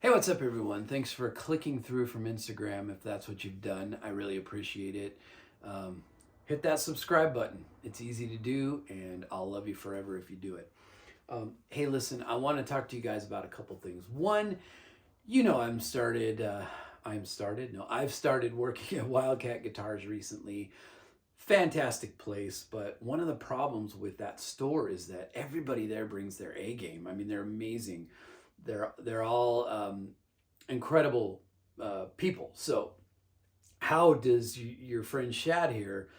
Hey, what's up, everyone? Thanks for clicking through from Instagram. If that's what you've done, I really appreciate it. Hit that subscribe button. It's easy to do, and I'll love you forever if you do it. Hey, listen, I want to talk to you guys about a couple things. One, I've started working at Wildcat Guitars recently. Fantastic place, but one of the problems with that store is that everybody there brings their A game. I mean, they're amazing. They're all incredible people. So how does your friend Shad here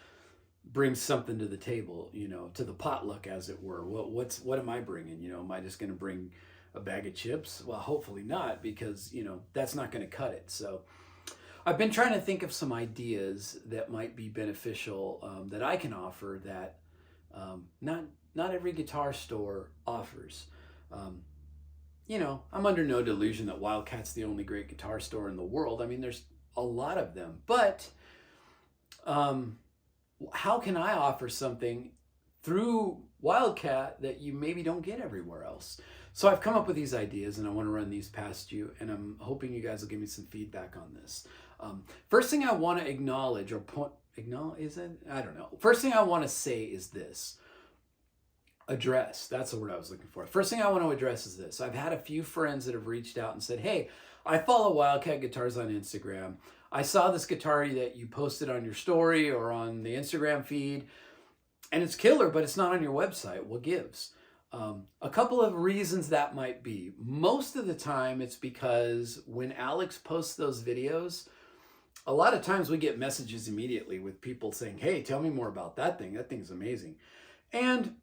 bring something to the table? To the potluck, as it were. What am I bringing? Am I just going to bring a bag of chips? Well, hopefully not, because that's not going to cut it. So I've been trying to think of some ideas that might be beneficial, that I can offer that not every guitar store offers. I'm under no delusion that Wildcat's the only great guitar store in the world. I mean, there's a lot of them, but how can I offer something through Wildcat that you maybe don't get everywhere else? So I've come up with these ideas, and I want to run these past you, and I'm hoping you guys will give me some feedback on this. First thing I want to acknowledge, is it? I don't know. First thing I want to say is this. Address. That's the word I was looking for. First thing I want to address is this. I've had a few friends that have reached out and said, hey, I follow Wildcat Guitars on Instagram. I saw this guitar that you posted on your story or on the Instagram feed, and it's killer, but it's not on your website. What gives? A couple of reasons that might be. Most of the time, it's because when Alex posts those videos, a lot of times we get messages immediately with people saying, hey, tell me more about that thing. That thing's amazing. And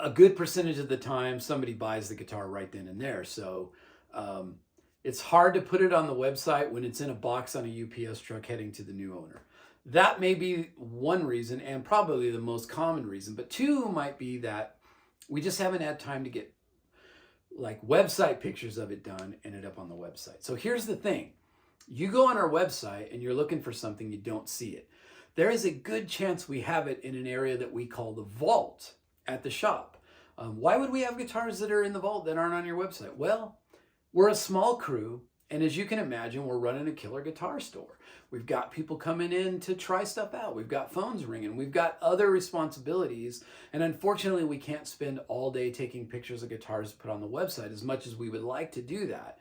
a good percentage of the time, somebody buys the guitar right then and there. So it's hard to put it on the website when it's in a box on a UPS truck heading to the new owner. That may be one reason, and probably the most common reason. But two might be that we just haven't had time to get like website pictures of it done and it up on the website. So here's the thing. You go on our website and you're looking for something, you don't see it. There is a good chance we have it in an area that we call the vault at the shop. Why would we have guitars that are in the vault that aren't on your website? Well, we're a small crew, and as you can imagine, we're running a killer guitar store. We've got people coming in to try stuff out. We've got phones ringing. We've got other responsibilities, and unfortunately, we can't spend all day taking pictures of guitars to put on the website as much as we would like to do that.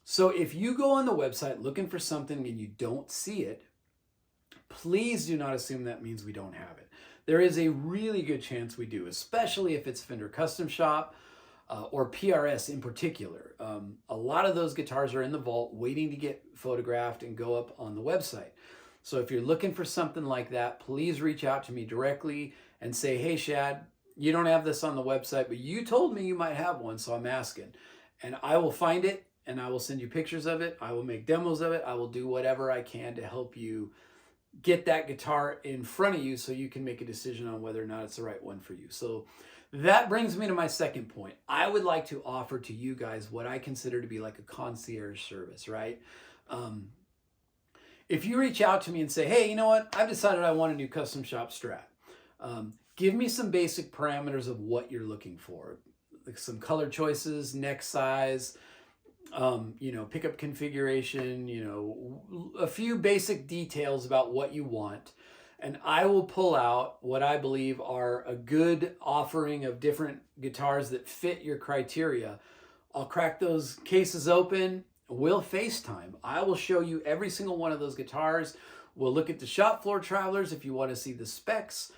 So if you go on the website looking for something and you don't see it, please do not assume that means we don't have it. There is a really good chance we do, especially if it's Fender Custom Shop or PRS in particular. A lot of those guitars are in the vault waiting to get photographed and go up on the website. So if you're looking for something like that, please reach out to me directly and say, hey, Shad, you don't have this on the website, but you told me you might have one, so I'm asking. And I will find it, and I will send you pictures of it. I will make demos of it. I will do whatever I can to help you get that guitar in front of you so you can make a decision on whether or not it's the right one for you. So that brings me to my second point. I would like to offer to you guys what I consider to be like a concierge service, right? If you reach out to me and say, hey, you know what? I've decided I want a new custom shop Strat. Give me some basic parameters of what you're looking for. Like some color choices, neck size, pickup configuration, a few basic details about what you want. And I will pull out what I believe are a good offering of different guitars that fit your criteria. I'll crack those cases open. We'll FaceTime. I will show you every single one of those guitars. We'll look at the shop floor travelers if you want to see the specs.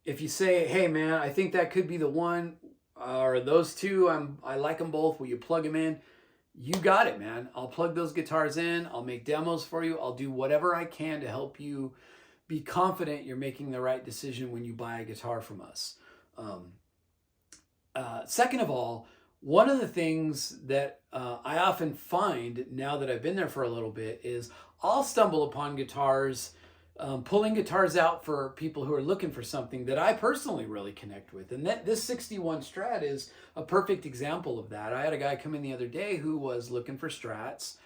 If you say, hey man, I think that could be the one, or those two, I like them both, will you plug them in? You got it, man. I'll plug those guitars in. I'll make demos for you. I'll do whatever I can to help you be confident you're making the right decision when you buy a guitar from us. Second of all, one of the things that I often find now that I've been there for a little bit is I'll stumble upon guitars, pulling guitars out for people who are looking for something that I personally really connect with. And this 61 Strat is a perfect example of that. I had a guy come in the other day who was looking for Strats,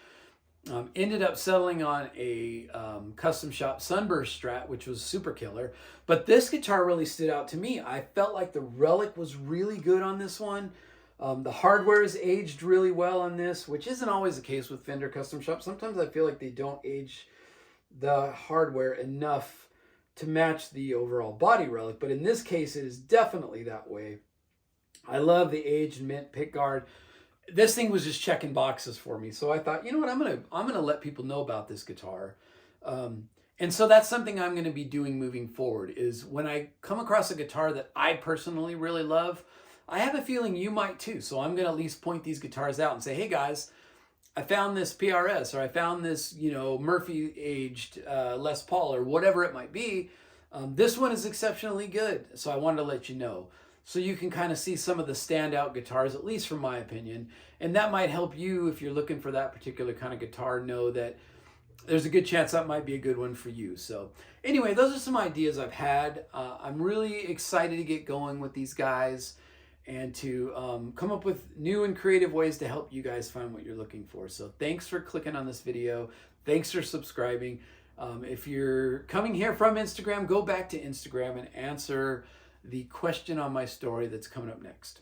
ended up settling on a custom shop Sunburst Strat, which was super killer. But this guitar really stood out to me. I felt like the relic was really good on this one. The hardware is aged really well on this, which isn't always the case with Fender Custom Shop. Sometimes I feel like they don't age the hardware enough to match the overall body relic, but in this case it is definitely that way. I love the aged mint pickguard. This thing was just checking boxes for me, so I thought, you know what, I'm gonna let people know about this guitar. And so that's something I'm going to be doing moving forward, is when I come across a guitar that I personally really love, I have a feeling you might too. So I'm going to at least point these guitars out and say, hey guys, I found this PRS, or I found this, you know, Murphy aged Les Paul, or whatever it might be. This one is exceptionally good. So I wanted to let you know. So you can kind of see some of the standout guitars, at least from my opinion. And that might help you, if you're looking for that particular kind of guitar, know that there's a good chance that might be a good one for you. So anyway, those are some ideas I've had. I'm really excited to get going with these guys and to come up with new and creative ways to help you guys find what you're looking for. So thanks for clicking on this video. Thanks for subscribing. If you're coming here from Instagram, go back to Instagram and answer the question on my story that's coming up next.